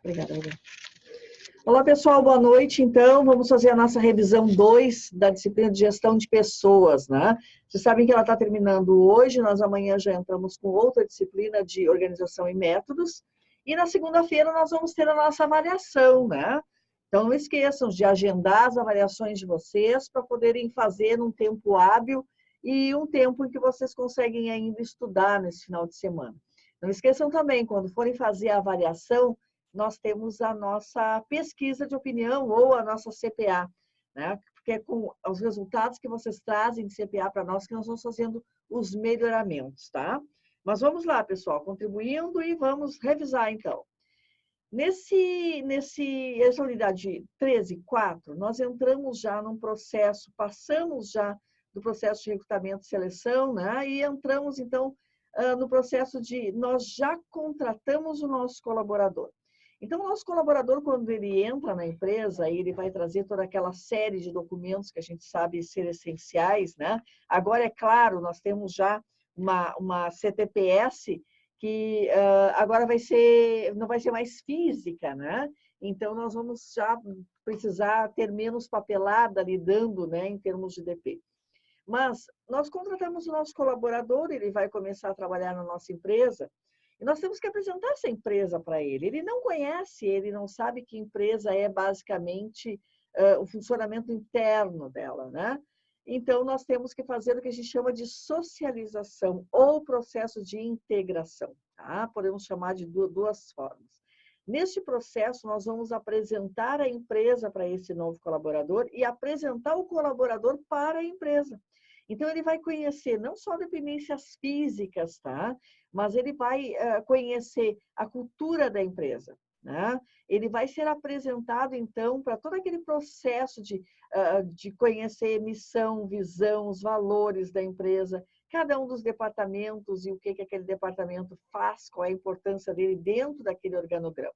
Obrigada, Lívia. Olá, pessoal, boa noite. Então, vamos fazer a nossa revisão 2 da disciplina de gestão de pessoas, né? Vocês sabem que ela está terminando hoje, nós amanhã já entramos com outra disciplina de organização e métodos, e na segunda-feira nós vamos ter a nossa avaliação, né? Então, não esqueçam de agendar as avaliações de vocês para poderem fazer num tempo hábil e um tempo em que vocês conseguem ainda estudar nesse final de semana. Não esqueçam também, quando forem fazer a avaliação, nós temos a nossa pesquisa de opinião ou a nossa CPA, né? Porque é com os resultados que vocês trazem de CPA para nós que nós vamos fazendo os melhoramentos, tá? Mas vamos lá, pessoal, contribuindo e vamos revisar, então. Essa unidade 13.4, nós entramos já num processo, passamos já do processo de recrutamento e seleção, né? E entramos, então, no processo de nós já contratamos o nosso colaborador. Então, o nosso colaborador, quando ele entra na empresa, ele vai trazer toda aquela série de documentos que a gente sabe ser essenciais, né? Agora, é claro, nós temos já uma CTPS que agora não vai ser mais física, né? Então, nós vamos já precisar ter menos papelada lidando, né, em termos de DP. Mas nós contratamos o nosso colaborador, ele vai começar a trabalhar na nossa empresa, e nós temos que apresentar essa empresa para ele. Ele não conhece, ele não sabe que empresa é basicamente o funcionamento interno dela, né? Então, nós temos que fazer o que a gente chama de socialização ou processo de integração, tá? Podemos chamar de duas formas. Neste processo, nós vamos apresentar a empresa para esse novo colaborador e apresentar o colaborador para a empresa. Então, ele vai conhecer não só dependências físicas, tá? Mas ele vai conhecer a cultura da empresa, né? Ele vai ser apresentado, então, para todo aquele processo de conhecer missão, visão, os valores da empresa, cada um dos departamentos e o que aquele departamento faz, qual é a importância dele dentro daquele organograma.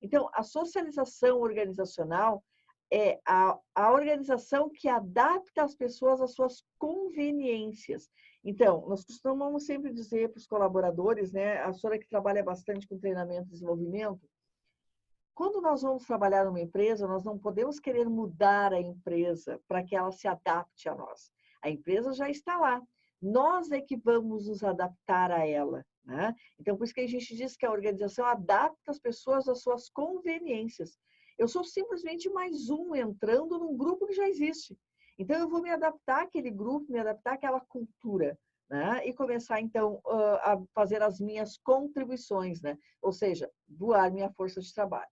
Então, a socialização organizacional é a organização que adapta as pessoas às suas conveniências. Então, nós costumamos sempre dizer para os colaboradores, né, a senhora que trabalha bastante com treinamento e desenvolvimento, quando nós vamos trabalhar numa empresa, nós não podemos querer mudar a empresa para que ela se adapte a nós. A empresa já está lá. Nós é que vamos nos adaptar a ela, né? Então, por isso que a gente diz que a organização adapta as pessoas às suas conveniências. Eu sou simplesmente mais um entrando num grupo que já existe. Então, eu vou me adaptar àquele grupo, me adaptar àquela cultura, né? E começar, então, a fazer as minhas contribuições, né? Ou seja, doar minha força de trabalho.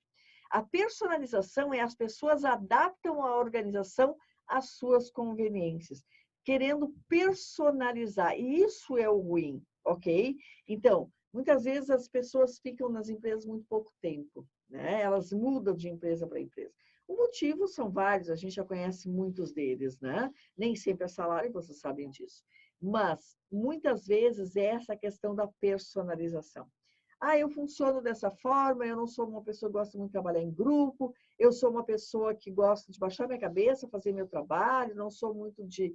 A personalização é as pessoas adaptam a organização às suas conveniências, querendo personalizar. E isso é o ruim, ok? Então, muitas vezes as pessoas ficam nas empresas muito pouco tempo, né? Elas mudam de empresa para empresa. O motivo são vários, a gente já conhece muitos deles, né? Nem sempre é salário, vocês sabem disso. Mas, muitas vezes, é essa questão da personalização. Ah, eu funciono dessa forma, eu não sou uma pessoa que gosta muito de trabalhar em grupo, eu sou uma pessoa que gosta de baixar minha cabeça, fazer meu trabalho, não sou muito de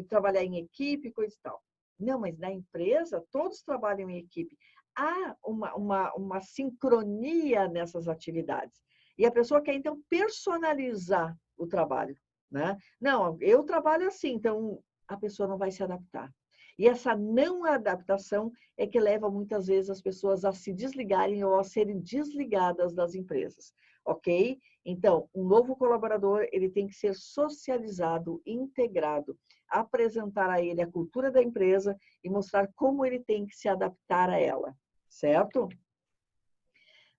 trabalhar em equipe, coisa e tal. Não, mas na empresa, todos trabalham em equipe. Há uma sincronia nessas atividades. E a pessoa quer, então, personalizar o trabalho, né? Não, eu trabalho assim, então a pessoa não vai se adaptar. E essa não adaptação é que leva muitas vezes as pessoas a se desligarem ou a serem desligadas das empresas, ok? Então, um novo colaborador, ele tem que ser socializado, integrado, apresentar a ele a cultura da empresa e mostrar como ele tem que se adaptar a ela, certo?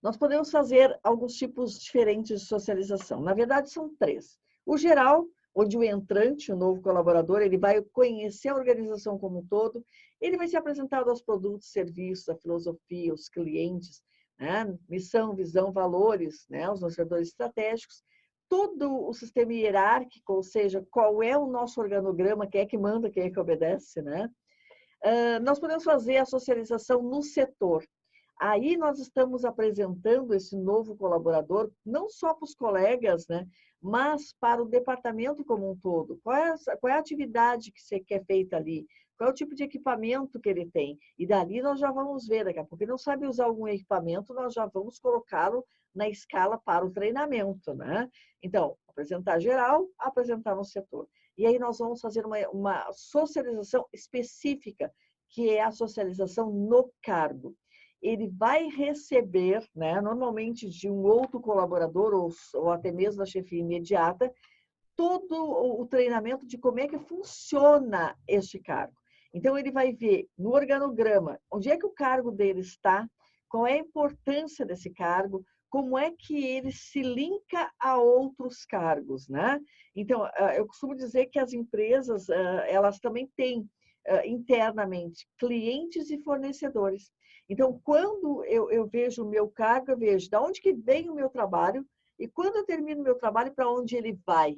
Nós podemos fazer alguns tipos diferentes de socialização. Na verdade, são 3. O geral, onde o entrante, o novo colaborador, ele vai conhecer a organização como um todo, ele vai ser apresentado aos produtos, serviços, a filosofia, os clientes, né? Missão, visão, valores, né? Os norteadores estratégicos, todo o sistema hierárquico, ou seja, qual é o nosso organograma, quem é que manda, quem é que obedece, né? Nós podemos fazer a socialização no setor. Aí nós estamos apresentando esse novo colaborador, não só para os colegas, né, mas para o departamento como um todo. Qual é a atividade que é feita ali? qual é o tipo de equipamento que ele tem. E dali nós já vamos ver, daqui a pouco ele não sabe usar algum equipamento, nós já vamos colocá-lo na escala para o treinamento, né? Então, apresentar geral, apresentar no setor. E aí nós vamos fazer uma socialização específica, que é a socialização no cargo. Ele vai receber, né, normalmente de um outro colaborador ou até mesmo da chefia imediata, todo o treinamento de como é que funciona este cargo. Então, ele vai ver no organograma onde é que o cargo dele está, qual é a importância desse cargo, como é que ele se linka a outros cargos, né? Então, eu costumo dizer que as empresas, elas também têm internamente clientes e fornecedores. Então, quando eu vejo o meu cargo, eu vejo de onde que vem o meu trabalho e quando eu termino o meu trabalho, para onde ele vai,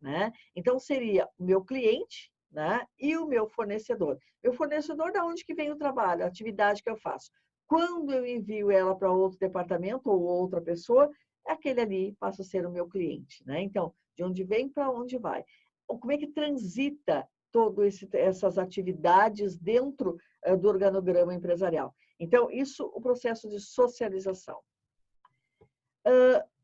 né? Então, seria o meu cliente, né, e o meu fornecedor. Meu fornecedor, de onde que vem o trabalho, a atividade que eu faço. Quando eu envio ela para outro departamento ou outra pessoa, aquele ali passa a ser o meu cliente, né? Então, de onde vem para onde vai. Como é que transita todas essas atividades dentro do organograma empresarial? Então, isso, o processo de socialização.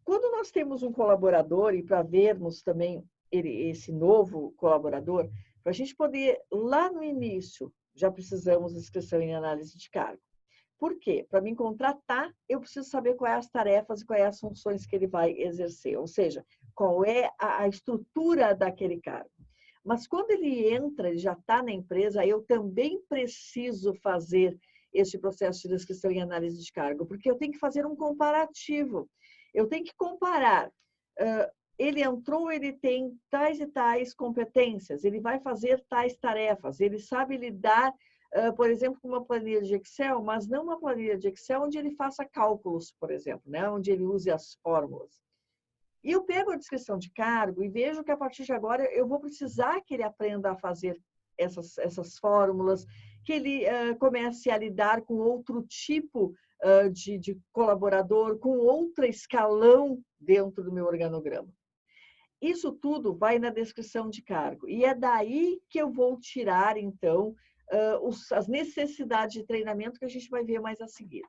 Quando nós temos um colaborador, e para vermos também esse novo colaborador, para a gente poder, lá no início, já precisamos de inscrição em análise de cargo. Por quê? Para me contratar, eu preciso saber quais as tarefas e quais as funções que ele vai exercer, ou seja, qual é a estrutura daquele cargo. Mas quando ele entra, ele já está na empresa, eu também preciso fazer esse processo de descrição e análise de cargo, porque eu tenho que fazer um comparativo. Eu tenho que comparar. Ele entrou, ele tem tais e tais competências, ele vai fazer tais tarefas, ele sabe lidar, por exemplo, com uma planilha de Excel, mas não uma planilha de Excel onde ele faça cálculos, por exemplo, né? Onde ele use as fórmulas. E eu pego a descrição de cargo e vejo que a partir de agora eu vou precisar que ele aprenda a fazer essas fórmulas, que ele comece a lidar com outro tipo de colaborador, com outro escalão dentro do meu organograma. Isso tudo vai na descrição de cargo. E é daí que eu vou tirar, então, as necessidades de treinamento que a gente vai ver mais a seguir.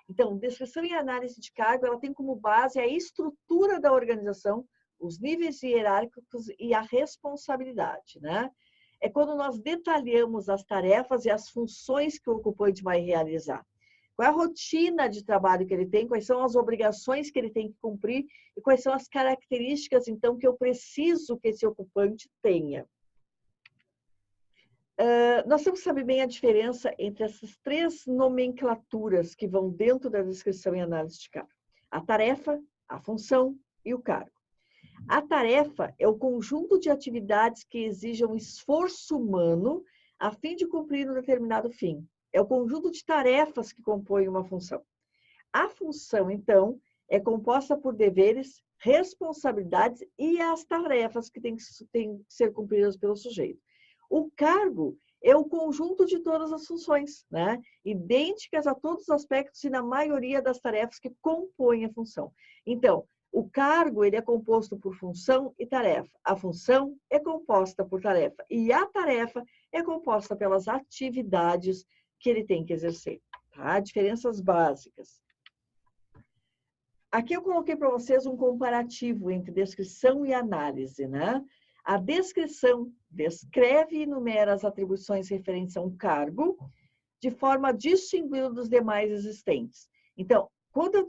Então, descrição e análise de cargo, ela tem como base a estrutura da organização, os níveis hierárquicos e a responsabilidade, né? É quando nós detalhamos as tarefas e as funções que o ocupante vai realizar. Qual é a rotina de trabalho que ele tem, quais são as obrigações que ele tem que cumprir e quais são as características, então, que eu preciso que esse ocupante tenha. Nós temos que saber bem a diferença entre essas três nomenclaturas que vão dentro da descrição e análise de cargo. A tarefa, a função e o cargo. A tarefa é o conjunto de atividades que exijam esforço humano a fim de cumprir um determinado fim. É o conjunto de tarefas que compõem uma função. A função, então, é composta por deveres, responsabilidades e as tarefas que têm que ser cumpridas pelo sujeito. O cargo é o conjunto de todas as funções, né? Idênticas a todos os aspectos e na maioria das tarefas que compõem a função. Então, o cargo ele é composto por função e tarefa. A função é composta por tarefa e a tarefa é composta pelas atividades que ele tem que exercer. Tá? Diferenças básicas. Aqui eu coloquei para vocês um comparativo entre descrição e análise, né? A descrição descreve e enumera as atribuições referentes a um cargo de forma a distingui-lo dos demais existentes. Então, quando eu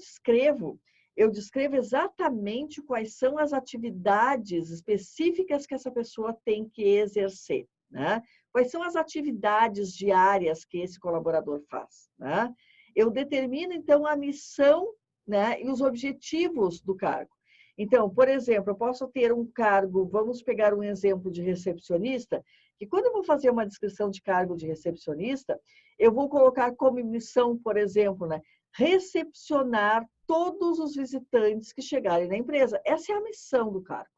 descrevo exatamente quais são as atividades específicas que essa pessoa tem que exercer, né? Quais são as atividades diárias que esse colaborador faz, né? Eu determino, então, a missão, né, e os objetivos do cargo. Então, por exemplo, eu posso ter um cargo, vamos pegar um exemplo de recepcionista, que quando eu vou fazer uma descrição de cargo de recepcionista, eu vou colocar como missão, por exemplo, né, recepcionar todos os visitantes que chegarem na empresa. Essa é a missão do cargo,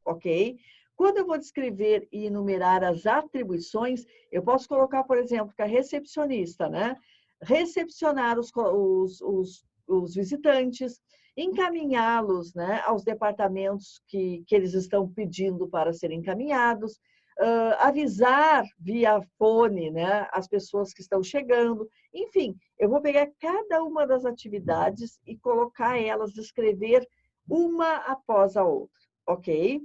ok? Quando eu vou descrever e enumerar as atribuições, eu posso colocar, por exemplo, que a recepcionista, né, recepcionar os visitantes, encaminhá-los, né, aos departamentos que eles estão pedindo para serem encaminhados, avisar via fone, né, as pessoas que estão chegando. Enfim, eu vou pegar cada uma das atividades e colocar elas, descrever uma após a outra, ok?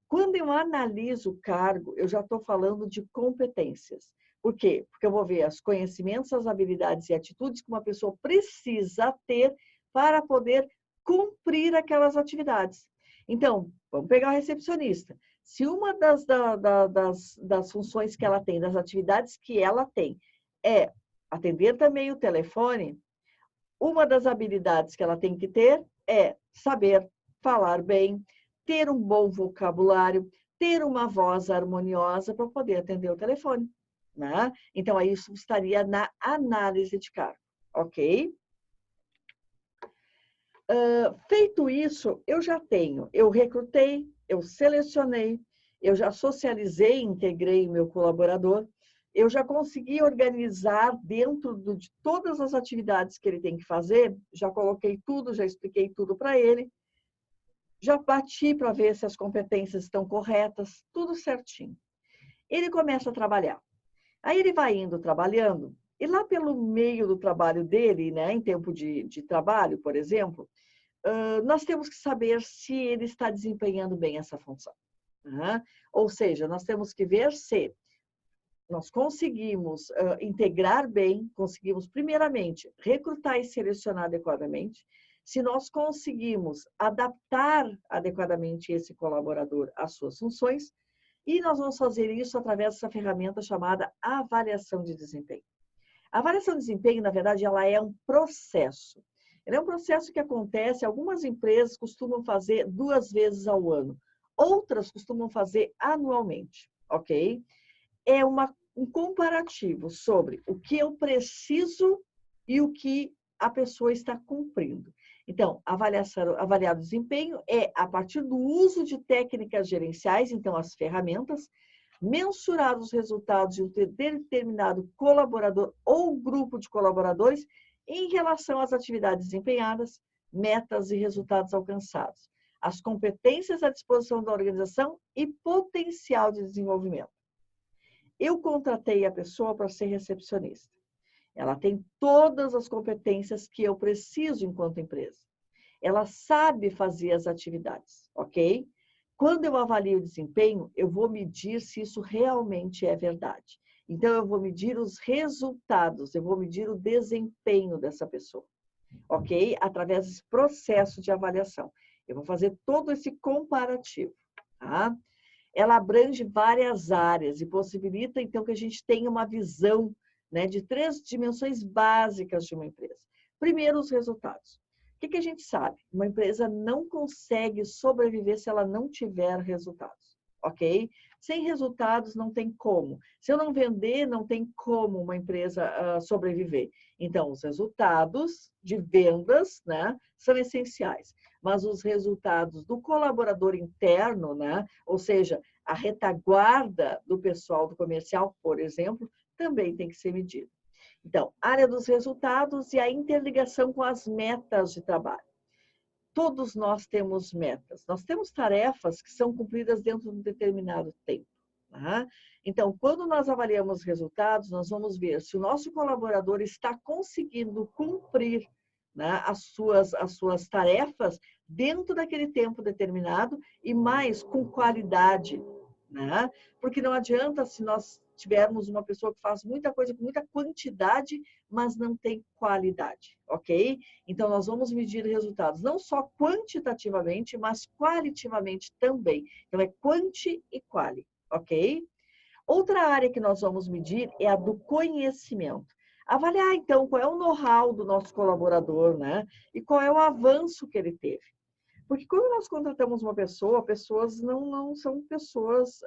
Quando eu analiso o cargo, eu já estou falando de competências. Por quê? Porque eu vou ver os conhecimentos, as habilidades e atitudes que uma pessoa precisa ter para poder cumprir aquelas atividades. Então, vamos pegar o recepcionista. Se uma das funções que ela tem, das atividades que ela tem, é atender também o telefone, uma das habilidades que ela tem que ter é saber falar bem, ter um bom vocabulário, ter uma voz harmoniosa para poder atender o telefone, né? Então, aí isso estaria na análise de cargo, ok? Feito isso, eu recrutei, eu selecionei, eu já socializei, integrei meu colaborador, eu já consegui organizar dentro de todas as atividades que ele tem que fazer, já coloquei tudo, já expliquei tudo para ele, já bati para ver se as competências estão corretas, tudo certinho. Ele começa a trabalhar. Aí ele vai indo trabalhando, e lá pelo meio do trabalho dele, né, em tempo de trabalho, por exemplo, nós temos que saber se ele está desempenhando bem essa função. Né? Ou seja, nós temos que ver se nós conseguimos integrar bem, conseguimos, primeiramente, recrutar e selecionar adequadamente, se nós conseguimos adaptar adequadamente esse colaborador às suas funções, e nós vamos fazer isso através dessa ferramenta chamada avaliação de desempenho. A avaliação de desempenho, na verdade, ela é um processo. Ela é um processo que acontece, algumas empresas costumam fazer 2 vezes ao ano, outras costumam fazer anualmente, ok? É um comparativo sobre o que eu preciso e o que a pessoa está cumprindo. Então, avaliar o desempenho é a partir do uso de técnicas gerenciais, então as ferramentas, mensurar os resultados de um determinado colaborador ou grupo de colaboradores em relação às atividades desempenhadas, metas e resultados alcançados, as competências à disposição da organização e potencial de desenvolvimento. Eu contratei a pessoa para ser recepcionista. Ela tem todas as competências que eu preciso enquanto empresa. Ela sabe fazer as atividades, ok? Quando eu avalio o desempenho, eu vou medir se isso realmente é verdade. Então, eu vou medir os resultados, eu vou medir o desempenho dessa pessoa, ok? Através desse processo de avaliação. Eu vou fazer todo esse comparativo, tá? Ela abrange várias áreas e possibilita, então, que a gente tenha uma visão, né, de 3 dimensões básicas de uma empresa. Primeiro, os resultados. O que a gente sabe? Uma empresa não consegue sobreviver se ela não tiver resultados, ok? Sem resultados não tem como. Se eu não vender, não tem como uma empresa sobreviver. Então, os resultados de vendas, né, são essenciais. Mas os resultados do colaborador interno, né, ou seja, a retaguarda do pessoal do comercial, por exemplo, também tem que ser medida. Então, área dos resultados e a interligação com as metas de trabalho. Todos nós temos metas. Nós temos tarefas que são cumpridas dentro de um determinado tempo. Tá? Então, quando nós avaliamos resultados, nós vamos ver se o nosso colaborador está conseguindo cumprir, né, as suas tarefas dentro daquele tempo determinado e mais com qualidade. Né? Porque não adianta se nós tivermos uma pessoa que faz muita coisa com muita quantidade, mas não tem qualidade, ok? Então, nós vamos medir resultados, não só quantitativamente, mas qualitativamente também. Então, é quanti e quali, ok? Outra área que nós vamos medir é a do conhecimento. Avaliar, então, qual é o know-how do nosso colaborador, né? E qual é o avanço que ele teve. Porque quando nós contratamos uma pessoa, pessoas não são pessoas,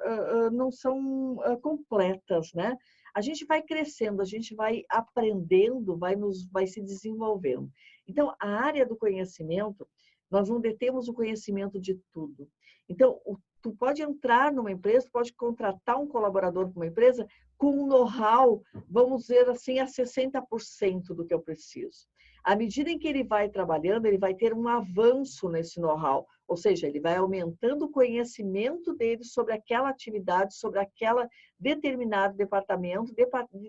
não são completas, né? A gente vai crescendo, a gente vai aprendendo, vai se desenvolvendo. Então, a área do conhecimento, nós não detemos o conhecimento de tudo. Então, tu pode entrar numa empresa, pode contratar um colaborador para uma empresa com um know-how, vamos dizer assim, a 60% do que eu preciso. À medida em que ele vai trabalhando, ele vai ter um avanço nesse know-how, ou seja, ele vai aumentando o conhecimento dele sobre aquela atividade, sobre aquela determinado departamento,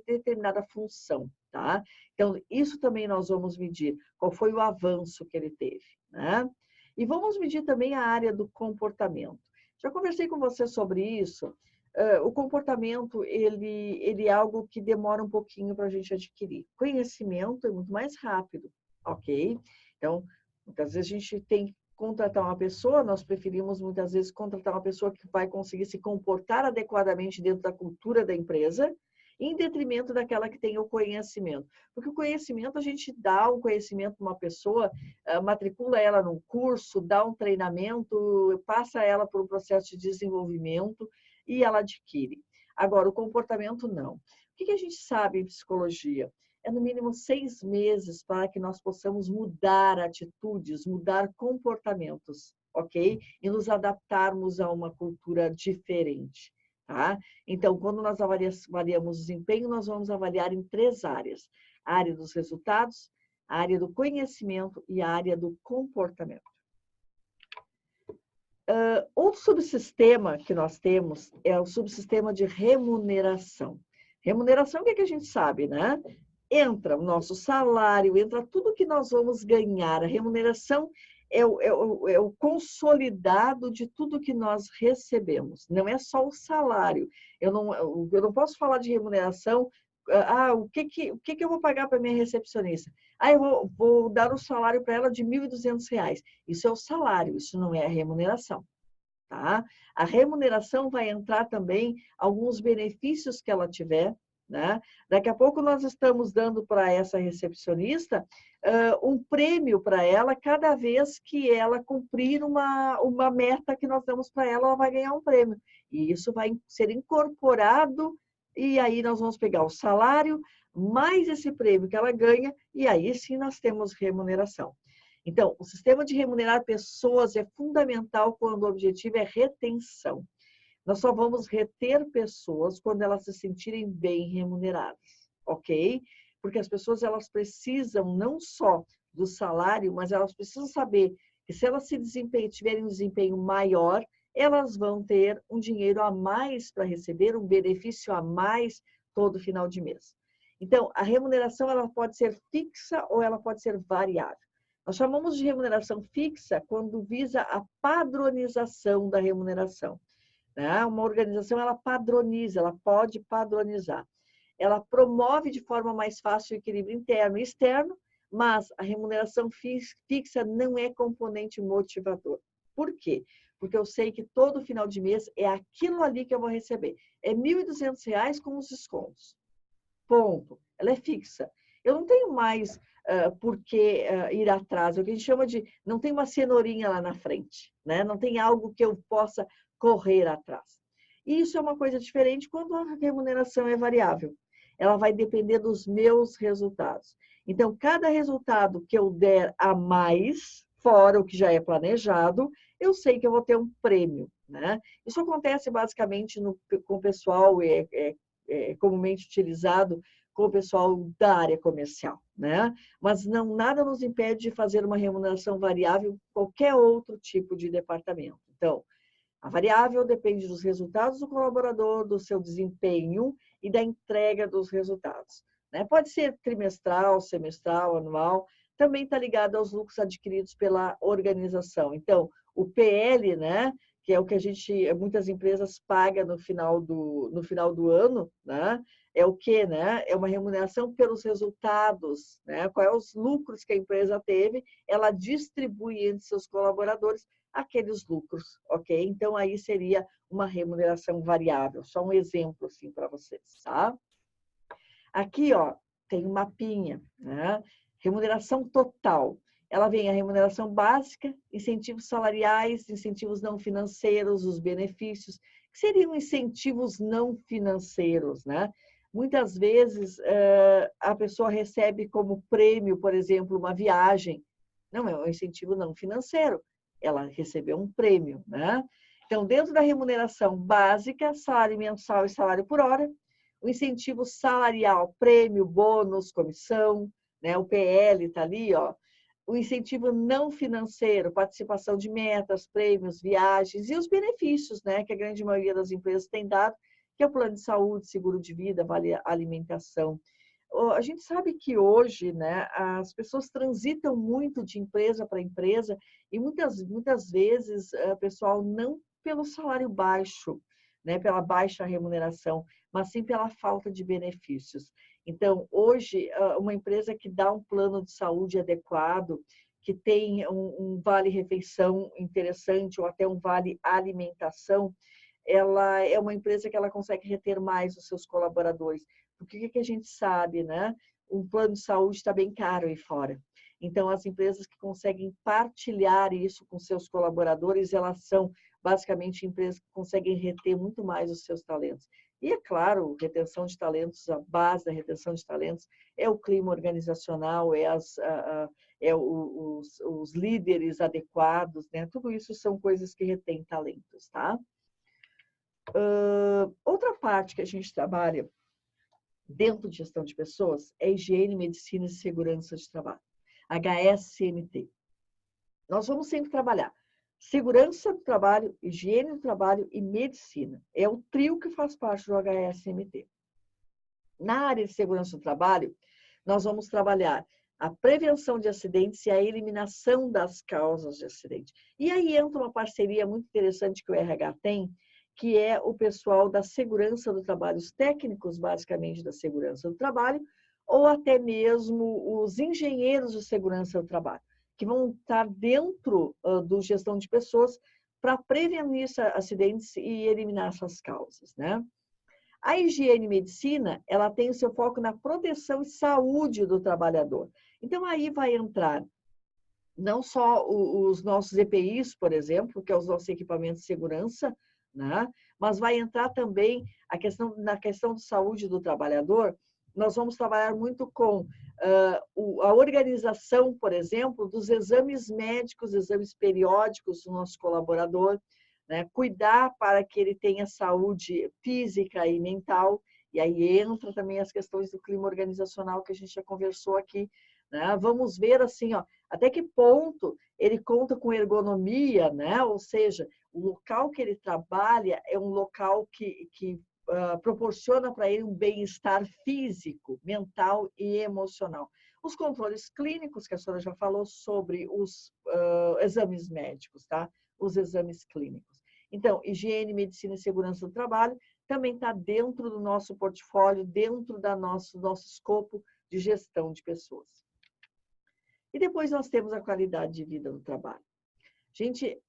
determinada função, tá? Então, isso também nós vamos medir, qual foi o avanço que ele teve, né? E vamos medir também a área do comportamento. Já conversei com você sobre isso. O comportamento, ele é algo que demora um pouquinho para a gente adquirir. Conhecimento é muito mais rápido, ok? Então, muitas vezes a gente tem que contratar uma pessoa, nós preferimos muitas vezes contratar uma pessoa que vai conseguir se comportar adequadamente dentro da cultura da empresa, em detrimento daquela que tem o conhecimento. Porque o conhecimento, a gente dá o conhecimento para uma pessoa, matricula ela num curso, dá um treinamento, passa ela por um processo de desenvolvimento e ela adquire. Agora, o comportamento, não. O que a gente sabe em psicologia? É no mínimo 6 meses para que nós possamos mudar atitudes, mudar comportamentos, ok? E nos adaptarmos a uma cultura diferente. Tá? Então, quando nós avaliamos o desempenho, nós vamos avaliar em 3 áreas. A área dos resultados, a área do conhecimento e a área do comportamento. Outro subsistema que nós temos é o subsistema de remuneração. Remuneração, o que a gente sabe, né? Entra o nosso salário, entra tudo que nós vamos ganhar. A remuneração é o consolidado de tudo que nós recebemos. Não é só o salário. Eu não posso falar de remuneração. O que eu vou pagar para minha recepcionista? Eu vou dar um salário para ela de R$ 1.200. Isso é o salário, isso não é a remuneração. Tá? A remuneração vai entrar também alguns benefícios que ela tiver. Né? Daqui a pouco nós estamos dando para essa recepcionista um prêmio para ela, cada vez que ela cumprir uma meta que nós damos para ela, ela vai ganhar um prêmio. E isso vai ser incorporado, e aí nós vamos pegar o salário, mais esse prêmio que ela ganha, e aí sim nós temos remuneração. Então, o sistema de remunerar pessoas é fundamental quando o objetivo é retenção. Nós só vamos reter pessoas quando elas se sentirem bem remuneradas, ok? Porque as pessoas, elas precisam não só do salário, mas elas precisam saber que se elas tiverem um desempenho maior, elas vão ter um dinheiro a mais para receber, um benefício a mais todo final de mês. Então, a remuneração, ela pode ser fixa ou ela pode ser variável. Nós chamamos de remuneração fixa quando visa a padronização da remuneração. Uma organização, ela padroniza, ela pode padronizar. Ela promove de forma mais fácil o equilíbrio interno e externo, mas a remuneração fixa não é componente motivador. Por quê? Porque eu sei que todo final de mês é aquilo ali que eu vou receber. É R$ 1.200 com os descontos. Ponto. Ela é fixa. Eu não tenho mais por que ir atrás. É o que a gente chama de... Não tem uma cenourinha lá na frente. Né? Não tem algo que eu possa correr atrás. E isso é uma coisa diferente quando a remuneração é variável. Ela vai depender dos meus resultados. Então, cada resultado que eu der a mais, fora o que já é planejado, eu sei que eu vou ter um prêmio. Né? Isso acontece basicamente com o pessoal comumente utilizado com o pessoal da área comercial, né? Mas nada nos impede de fazer uma remuneração variável em qualquer outro tipo de departamento. Então, a variável depende dos resultados do colaborador, do seu desempenho e da entrega dos resultados. Né? Pode ser trimestral, semestral, anual, também está ligado aos lucros adquiridos pela organização. Então, o PL, né, que é o que muitas empresas pagam no final do ano, né, é o quê? Né? É uma remuneração pelos resultados, né? Quais os lucros que a empresa teve, ela distribui entre seus colaboradores aqueles lucros, ok? Então, aí seria uma remuneração variável. Só um exemplo, assim, para vocês, tá? Aqui, ó, tem um mapinha, né? Remuneração total. Ela vem a remuneração básica, incentivos salariais, incentivos não financeiros, os benefícios, que seriam incentivos não financeiros, né? Muitas vezes, a pessoa recebe como prêmio, por exemplo, uma viagem. Não é um incentivo não financeiro. Ela recebeu um prêmio, né? Então, dentro da remuneração básica, salário mensal e salário por hora, o incentivo salarial, prêmio, bônus, comissão, né? O PL está ali, ó. O incentivo não financeiro, participação de metas, prêmios, viagens e os benefícios, né, que a grande maioria das empresas tem dado, que é o plano de saúde, seguro de vida, vale alimentação. A gente sabe que hoje, né, as pessoas transitam muito de empresa para empresa e muitas vezes, pessoal, não pelo salário baixo, né, pela baixa remuneração, mas sim pela falta de benefícios. Então, hoje, uma empresa que dá um plano de saúde adequado, que tem um vale-refeição interessante ou até um vale-alimentação, ela é uma empresa que ela consegue reter mais os seus colaboradores. Porque o que a gente sabe, né? Um plano de saúde está bem caro aí fora. Então, as empresas que conseguem partilhar isso com seus colaboradores, elas são basicamente empresas que conseguem reter muito mais os seus talentos. E, é claro, retenção de talentos, a base da retenção de talentos é o clima organizacional, os líderes adequados, né? Tudo isso são coisas que retêm talentos, tá? Outra parte que a gente trabalha dentro de gestão de pessoas é higiene, medicina e segurança de trabalho, HSMT. Nós vamos sempre trabalhar segurança do trabalho, higiene do trabalho e medicina. É o trio que faz parte do HSMT. Na área de segurança do trabalho, nós vamos trabalhar a prevenção de acidentes e a eliminação das causas de acidente. E aí entra uma parceria muito interessante que o RH tem, que é o pessoal da segurança do trabalho, os técnicos, basicamente, da segurança do trabalho, ou até mesmo os engenheiros de segurança do trabalho, que vão estar dentro do gestão de pessoas para prevenir acidentes e eliminar essas causas, né? A higiene e medicina, ela tem o seu foco na proteção e saúde do trabalhador. Então, aí vai entrar não só os nossos EPIs, por exemplo, que é os nossos equipamentos de segurança, né? Mas vai entrar também na questão de saúde do trabalhador. Nós vamos trabalhar muito com a organização, por exemplo, dos exames médicos, exames periódicos do nosso colaborador, né? Cuidar para que ele tenha saúde física e mental, e aí entra também as questões do clima organizacional que a gente já conversou aqui, né? Vamos ver assim, ó, até que ponto ele conta com ergonomia, né? Ou seja, o local que ele trabalha é um local que proporciona para ele um bem-estar físico, mental e emocional. Os controles clínicos, que a senhora já falou sobre os exames médicos, tá? Os exames clínicos. Então, higiene, medicina e segurança do trabalho também está dentro do nosso portfólio, dentro do nosso escopo de gestão de pessoas. E depois nós temos a qualidade de vida no trabalho. Gente,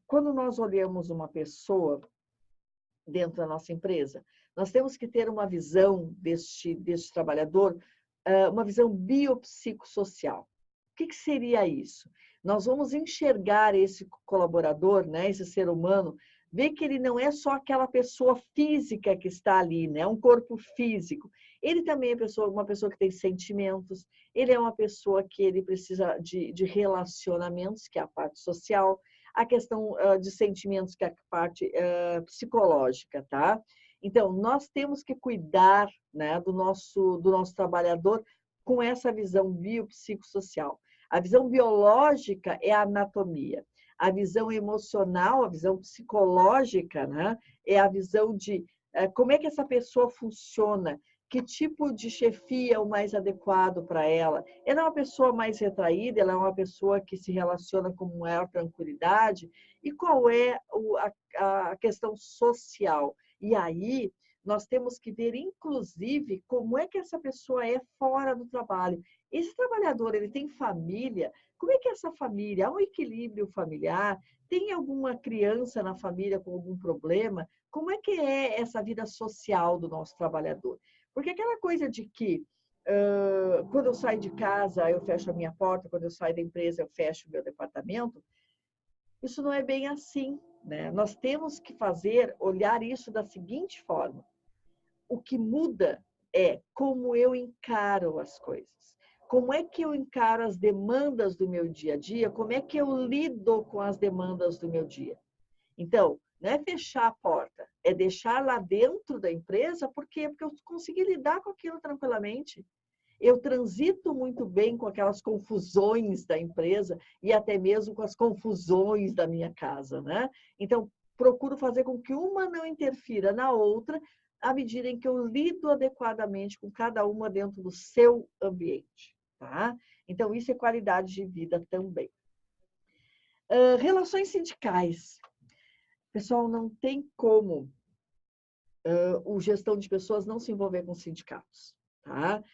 quando nós olhamos uma pessoa dentro da nossa empresa, nós temos que ter uma visão deste trabalhador, uma visão biopsicossocial. O que seria isso? Nós vamos enxergar esse colaborador, né, esse ser humano, ver que ele não é só aquela pessoa física que está ali, né, um corpo físico. Ele também é uma pessoa que tem sentimentos, ele é uma pessoa que ele precisa de relacionamentos, que é a parte social, a questão de sentimentos, que é a parte psicológica, tá? Então, nós temos que cuidar, né, do nosso trabalhador com essa visão biopsicossocial. A visão biológica é a anatomia. A visão emocional, a visão psicológica, né, é a visão de como é que essa pessoa funciona, que tipo de chefia é o mais adequado para ela. Ela é uma pessoa mais retraída, ela é uma pessoa que se relaciona com maior tranquilidade, e qual é a questão social. E aí, nós temos que ver, inclusive, como é que essa pessoa é fora do trabalho. Esse trabalhador, ele tem família? Como é que é essa família? Há um equilíbrio familiar? Tem alguma criança na família com algum problema? Como é que é essa vida social do nosso trabalhador? Porque aquela coisa de que quando eu saio de casa, eu fecho a minha porta, quando eu saio da empresa, eu fecho o meu departamento, isso não é bem assim, né? Nós temos que olhar isso da seguinte forma. O que muda é como eu encaro as coisas. Como é que eu encaro as demandas do meu dia a dia? Como é que eu lido com as demandas do meu dia? Então, não é fechar a porta, é deixar lá dentro da empresa, por quê? Porque eu consegui lidar com aquilo tranquilamente. eu transito muito bem com aquelas confusões da empresa e até mesmo com as confusões da minha casa, né? Então, procuro fazer com que uma não interfira na outra, à medida em que eu lido adequadamente com cada uma dentro do seu ambiente, tá? Então, isso é qualidade de vida também. Relações sindicais. Pessoal, não tem como o gestão de pessoas não se envolver com sindicatos, tá?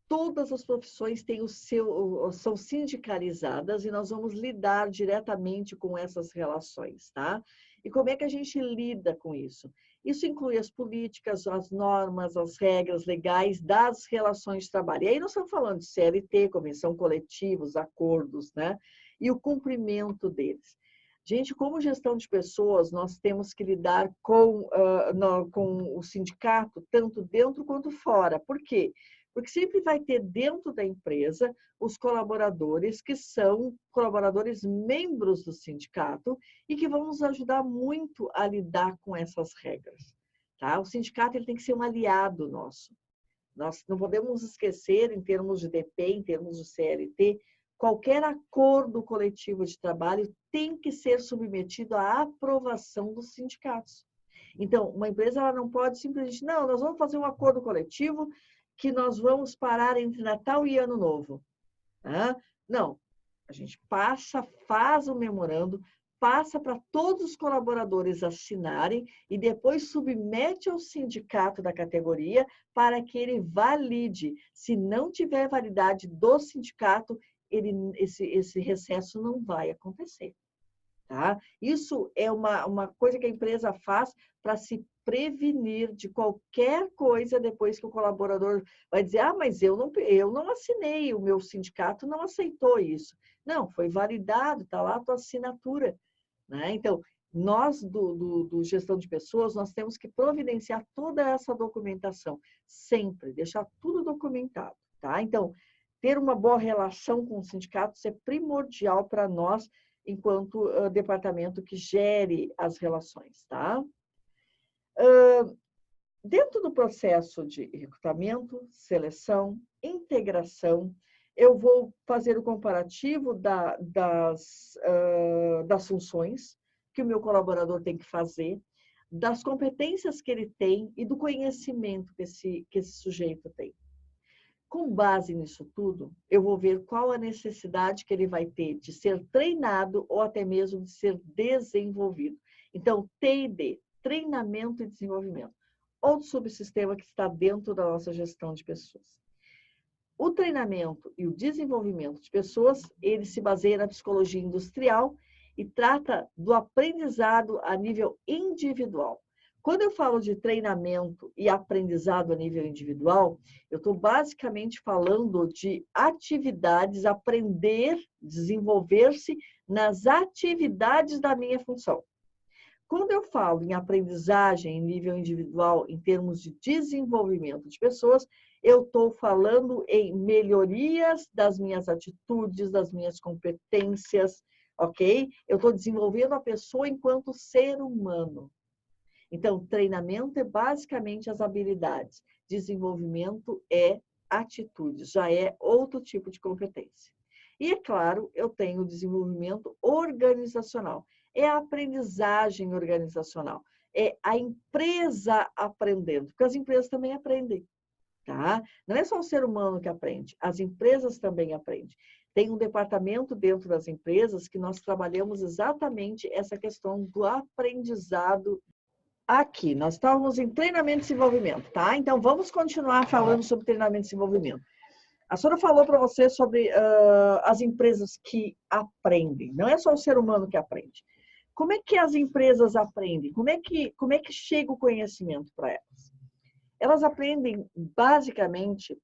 Todas as profissões têm são sindicalizadas e nós vamos lidar diretamente com essas relações, tá? E como é que a gente lida com isso? Isso inclui as políticas, as normas, as regras legais das relações de trabalho. E aí nós estamos falando de CLT, convenção coletiva, os acordos, né? E o cumprimento deles. Gente, como gestão de pessoas, nós temos que lidar com o sindicato, tanto dentro quanto fora. Por quê? Porque sempre vai ter dentro da empresa os colaboradores que são colaboradores membros do sindicato e que vão nos ajudar muito a lidar com essas regras. Tá? O sindicato ele tem que ser um aliado nosso. Nós não podemos esquecer, em termos de DP, em termos de CLT, qualquer acordo coletivo de trabalho tem que ser submetido à aprovação dos sindicatos. Então, uma empresa ela não pode simplesmente, não, nós vamos fazer um acordo coletivo que nós vamos parar entre Natal e Ano Novo. Não, a gente faz o memorando, passa para todos os colaboradores assinarem e depois submete ao sindicato da categoria para que ele valide. Se não tiver validade do sindicato, esse recesso não vai acontecer. Tá? Isso é uma coisa que a empresa faz para se prevenir de qualquer coisa depois que o colaborador vai dizer, mas eu não assinei, o meu sindicato não aceitou isso. Não, foi validado, está lá a tua assinatura. Né? Então, nós do gestão de pessoas, nós temos que providenciar toda essa documentação, sempre, deixar tudo documentado. Tá? Então, ter uma boa relação com os sindicatos é primordial para nós, enquanto departamento que gere as relações, tá? Dentro do processo de recrutamento, seleção, integração, eu vou fazer o comparativo das funções que o meu colaborador tem que fazer, das competências que ele tem e do conhecimento que esse sujeito tem. Com base nisso tudo, eu vou ver qual a necessidade que ele vai ter de ser treinado ou até mesmo de ser desenvolvido. Então, T&D, treinamento e desenvolvimento, outro subsistema que está dentro da nossa gestão de pessoas. O treinamento e o desenvolvimento de pessoas, ele se baseia na psicologia industrial e trata do aprendizado a nível individual. Quando eu falo de treinamento e aprendizado a nível individual, eu estou basicamente falando de atividades, aprender, desenvolver-se nas atividades da minha função. Quando eu falo em aprendizagem em nível individual, em termos de desenvolvimento de pessoas, eu estou falando em melhorias das minhas atitudes, das minhas competências, ok? Eu estou desenvolvendo a pessoa enquanto ser humano. Então, treinamento é basicamente as habilidades, desenvolvimento é atitudes, já é outro tipo de competência. E, é claro, eu tenho o desenvolvimento organizacional, é a aprendizagem organizacional, é a empresa aprendendo, porque as empresas também aprendem, tá? Não é só o ser humano que aprende, as empresas também aprendem. Tem um departamento dentro das empresas que nós trabalhamos exatamente essa questão do aprendizado. Aqui, nós estávamos em treinamento e desenvolvimento, tá? Então, vamos continuar falando sobre treinamento e desenvolvimento. A senhora falou para você sobre as empresas que aprendem. Não é só o ser humano que aprende. Como é que as empresas aprendem? Como é que chega o conhecimento para elas? Elas aprendem, basicamente,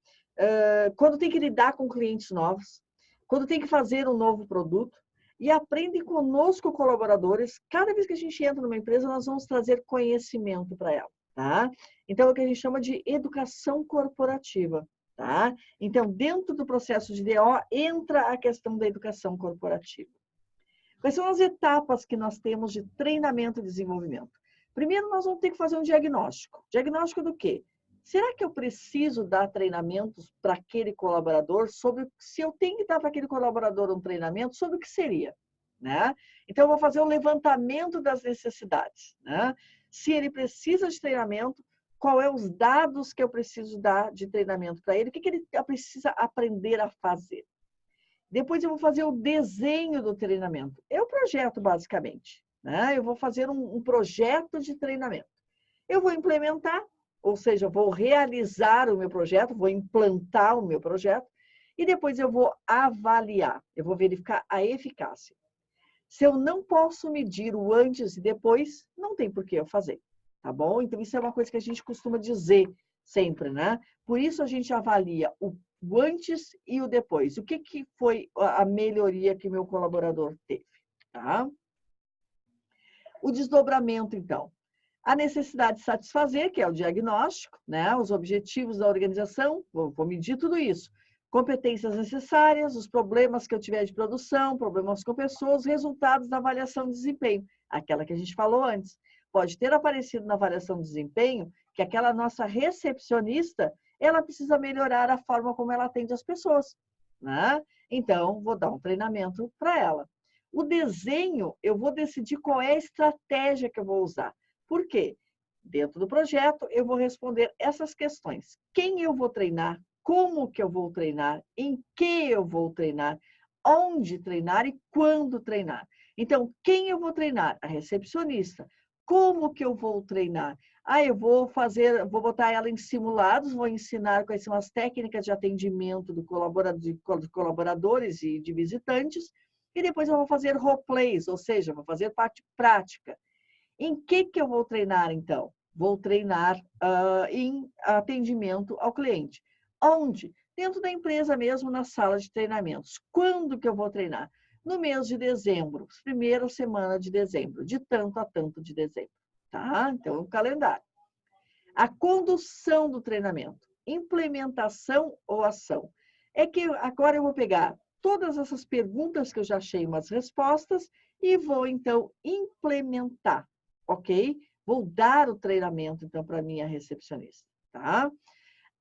quando tem que lidar com clientes novos, quando tem que fazer um novo produto, e aprendem conosco, colaboradores. Cada vez que a gente entra numa empresa, nós vamos trazer conhecimento para ela, tá? Então, é o que a gente chama de educação corporativa, tá? Então, dentro do processo de DO, entra a questão da educação corporativa. Quais são as etapas que nós temos de treinamento e desenvolvimento? Primeiro, nós vamos ter que fazer um diagnóstico. Diagnóstico do quê? será que eu preciso dar treinamentos para aquele colaborador sobre se eu tenho que dar para aquele colaborador um treinamento sobre o que seria, né? Então eu vou fazer um levantamento das necessidades, né? Se ele precisa de treinamento, qual é os dados que eu preciso dar de treinamento para ele, o que ele precisa aprender a fazer. Depois eu vou fazer o desenho do treinamento. É o projeto, basicamente, né? Eu vou fazer um projeto de treinamento. Eu vou implementar, ou seja, vou realizar o meu projeto, vou implantar o meu projeto, e depois eu vou avaliar, eu vou verificar a eficácia. Se eu não posso medir o antes e depois, não tem por que eu fazer, tá bom? Então, isso é uma coisa que a gente costuma dizer sempre, né? Por isso a gente avalia o antes e o depois. O que foi a melhoria que meu colaborador teve, tá? O desdobramento, então. A necessidade de satisfazer, que é o diagnóstico, né? Os objetivos da organização, vou medir tudo isso. Competências necessárias, os problemas que eu tiver de produção, problemas com pessoas, resultados da avaliação de desempenho, aquela que a gente falou antes. Pode ter aparecido na avaliação de desempenho que aquela nossa recepcionista, ela precisa melhorar a forma como ela atende as pessoas, né? Então, vou dar um treinamento para ela. O desenho, eu vou decidir qual é a estratégia que eu vou usar. Por quê? Dentro do projeto, eu vou responder essas questões. Quem eu vou treinar? Como que eu vou treinar? Em que eu vou treinar? Onde treinar e quando treinar? Então, quem eu vou treinar? A recepcionista. Como que eu vou treinar? Eu vou botar ela em simulados, vou ensinar quais são as técnicas de atendimento de colaboradores e de visitantes, e depois eu vou fazer roleplays, ou seja, vou fazer parte prática. Em que eu vou treinar, então? Vou treinar em atendimento ao cliente. Onde? Dentro da empresa mesmo, na sala de treinamentos. Quando que eu vou treinar? No mês de dezembro, primeira semana de dezembro, de tanto a tanto de dezembro. Tá? Então, o calendário. A condução do treinamento. Implementação ou ação. É que agora eu vou pegar todas essas perguntas que eu já achei umas respostas e vou, então, implementar. Ok? Vou dar o treinamento, então, para a minha recepcionista, tá?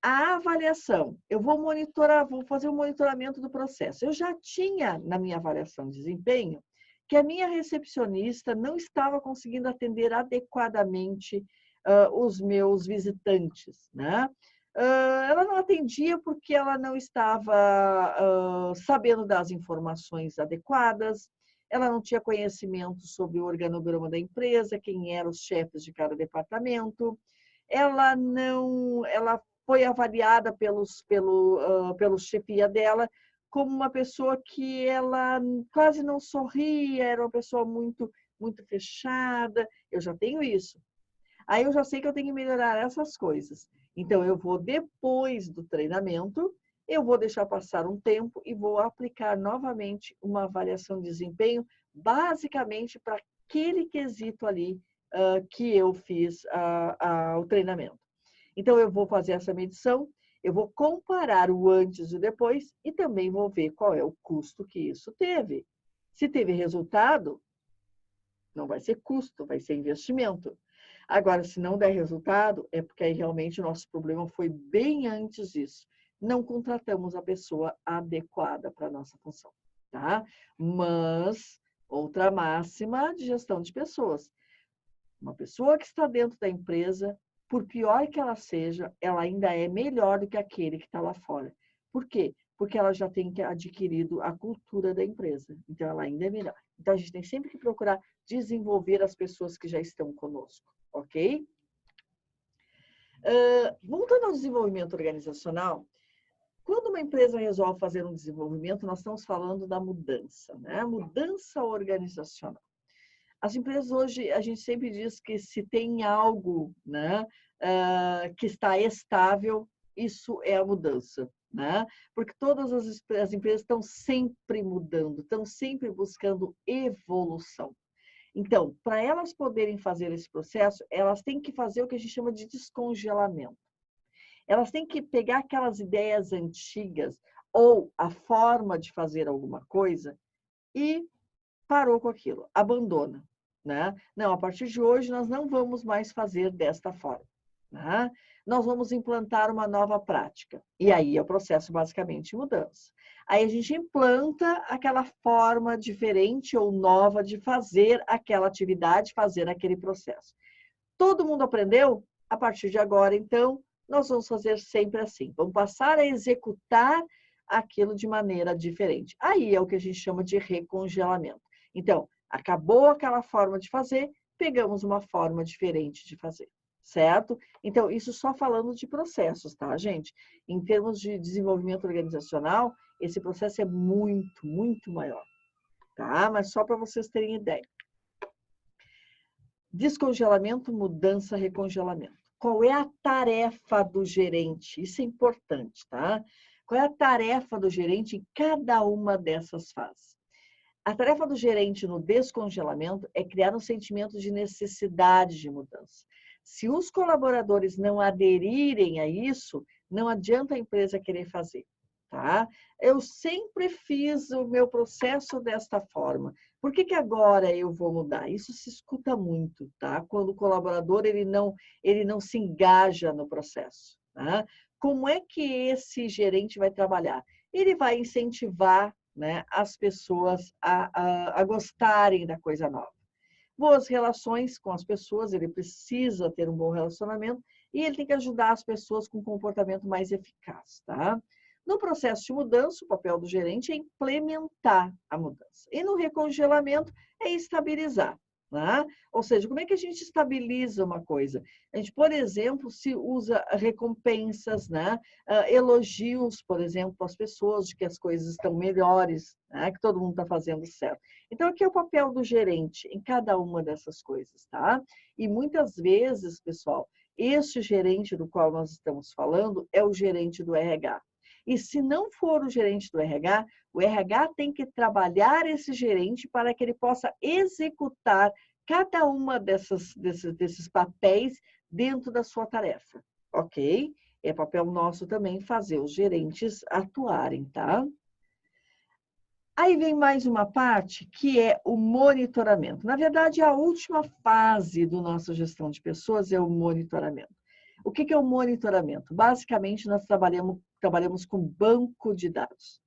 A avaliação, eu vou monitorar, vou fazer o monitoramento do processo. Eu já tinha, na minha avaliação de desempenho, que a minha recepcionista não estava conseguindo atender adequadamente os meus visitantes, né? Ela não atendia porque ela não estava sabendo das informações adequadas, ela não tinha conhecimento sobre o organograma da empresa, quem eram os chefes de cada departamento, ela foi avaliada pelo chefia dela como uma pessoa que ela quase não sorria, era uma pessoa muito, muito fechada. Eu já tenho isso. Aí eu já sei que eu tenho que melhorar essas coisas. Então, eu vou, depois do treinamento, eu vou deixar passar um tempo e vou aplicar novamente uma avaliação de desempenho, basicamente para aquele quesito ali que eu fiz o treinamento. Então, eu vou fazer essa medição, eu vou comparar o antes e o depois e também vou ver qual é o custo que isso teve. Se teve resultado, não vai ser custo, vai ser investimento. Agora, se não der resultado, é porque aí realmente o nosso problema foi bem antes disso. Não contratamos a pessoa adequada para a nossa função, tá? Mas, outra máxima de gestão de pessoas. Uma pessoa que está dentro da empresa, por pior que ela seja, ela ainda é melhor do que aquele que está lá fora. Por quê? Porque ela já tem adquirido a cultura da empresa. Então, ela ainda é melhor. Então, a gente tem sempre que procurar desenvolver as pessoas que já estão conosco, ok? Voltando ao desenvolvimento organizacional, quando uma empresa resolve fazer um desenvolvimento, nós estamos falando da mudança, né? Mudança organizacional. As empresas hoje, a gente sempre diz que se tem algo, né, que está estável, isso é a mudança, né? Porque todas as empresas estão sempre mudando, estão sempre buscando evolução. Então, para elas poderem fazer esse processo, elas têm que fazer o que a gente chama de descongelamento. Elas têm que pegar aquelas ideias antigas ou a forma de fazer alguma coisa e parou com aquilo, abandona, né? Não, a partir de hoje nós não vamos mais fazer desta forma. né? Nós vamos implantar uma nova prática. E aí é o processo basicamente de mudança. Aí a gente implanta aquela forma diferente ou nova de fazer aquela atividade, fazer aquele processo. Todo mundo aprendeu? A partir de agora, então, nós vamos fazer sempre assim. Vamos passar a executar aquilo de maneira diferente. Aí é o que a gente chama de recongelamento. Então, acabou aquela forma de fazer, pegamos uma forma diferente de fazer, certo? Então, isso só falando de processos, tá, gente? Em termos de desenvolvimento organizacional, esse processo é muito, muito maior, tá? Mas só para vocês terem ideia. Descongelamento, mudança, recongelamento. Qual é a tarefa do gerente? Isso é importante, tá? Qual é a tarefa do gerente em cada uma dessas fases? A tarefa do gerente no descongelamento é criar um sentimento de necessidade de mudança. Se os colaboradores não aderirem a isso, não adianta a empresa querer fazer, tá? Eu sempre fiz o meu processo desta forma. Por que agora eu vou mudar? Isso se escuta muito, tá? Quando o colaborador ele não se engaja no processo, tá? Como é que esse gerente vai trabalhar? Ele vai incentivar, né, as pessoas a gostarem da coisa nova. Boas relações com as pessoas, ele precisa ter um bom relacionamento e ele tem que ajudar as pessoas com um comportamento mais eficaz, tá? No processo de mudança, o papel do gerente é implementar a mudança. E no recongelamento é estabilizar, né? Ou seja, como é que a gente estabiliza uma coisa? A gente, por exemplo, se usa recompensas, né? Elogios, por exemplo, para as pessoas de que as coisas estão melhores, né? Que todo mundo está fazendo certo. Então, aqui é o papel do gerente em cada uma dessas coisas, tá? E muitas vezes, pessoal, este gerente do qual nós estamos falando é o gerente do RH. E se não for o gerente do RH, o RH tem que trabalhar esse gerente para que ele possa executar cada uma desses papéis dentro da sua tarefa, ok? É papel nosso também fazer os gerentes atuarem, tá? Aí vem mais uma parte que é o monitoramento. Na verdade, a última fase do nossa gestão de pessoas é o monitoramento. O que é o monitoramento? Basicamente, nós trabalhamos com banco de dados.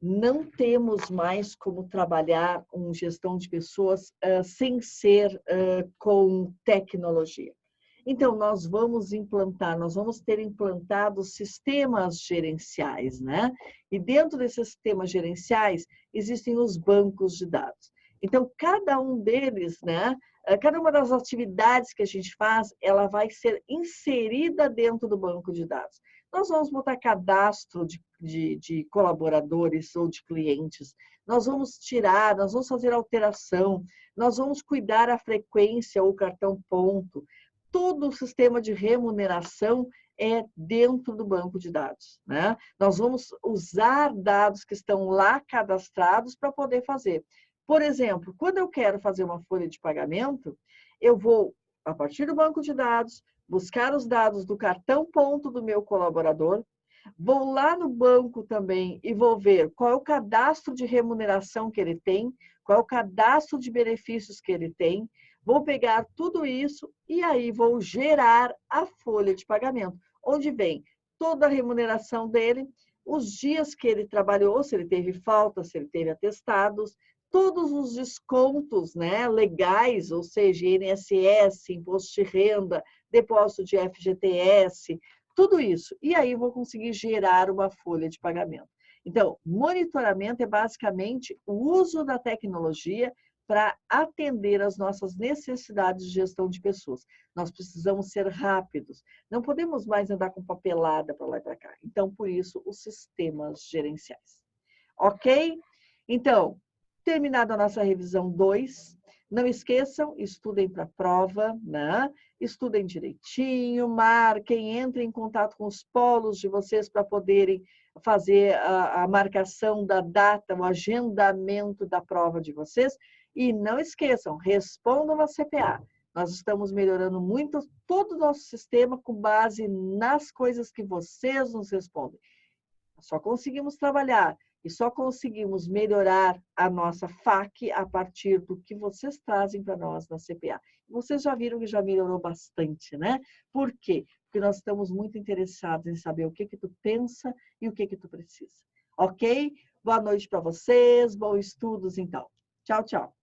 Não temos mais como trabalhar uma gestão de pessoas sem ser com tecnologia. Então, nós vamos ter implantado sistemas gerenciais, né? E dentro desses sistemas gerenciais, existem os bancos de dados. Então, cada um deles, né? Cada uma das atividades que a gente faz, ela vai ser inserida dentro do banco de dados. Nós vamos botar cadastro de colaboradores ou de clientes, nós vamos tirar, nós vamos fazer alteração, nós vamos cuidar a frequência ou cartão ponto. Todo o sistema de remuneração é dentro do banco de dados, né? Nós vamos usar dados que estão lá cadastrados para poder fazer. Por exemplo, quando eu quero fazer uma folha de pagamento, eu vou, a partir do banco de dados, buscar os dados do cartão ponto do meu colaborador, vou lá no banco também e vou ver qual é o cadastro de remuneração que ele tem, qual é o cadastro de benefícios que ele tem, vou pegar tudo isso e aí vou gerar a folha de pagamento, onde vem toda a remuneração dele, os dias que ele trabalhou, se ele teve falta, se ele teve atestados, todos os descontos, né, legais, ou seja, INSS, imposto de renda, depósito de FGTS, tudo isso. E aí eu vou conseguir gerar uma folha de pagamento. Então, monitoramento é basicamente o uso da tecnologia para atender às nossas necessidades de gestão de pessoas. Nós precisamos ser rápidos. Não podemos mais andar com papelada para lá e para cá. Então, por isso, os sistemas gerenciais. Ok? Então, terminada a nossa revisão 2, não esqueçam, estudem para a prova, né? Estudem direitinho, marquem, entrem em contato com os polos de vocês para poderem fazer a marcação da data, o agendamento da prova de vocês. E não esqueçam, respondam a CPA. Nós estamos melhorando muito todo o nosso sistema com base nas coisas que vocês nos respondem. Só conseguimos trabalhar E só conseguimos melhorar a nossa FAQ a partir do que vocês trazem para nós na CPA. Vocês já viram que já melhorou bastante, né? Por quê? Porque nós estamos muito interessados em saber o que tu pensa e o que tu precisa. Ok? Boa noite para vocês, bons estudos então. Tchau, tchau.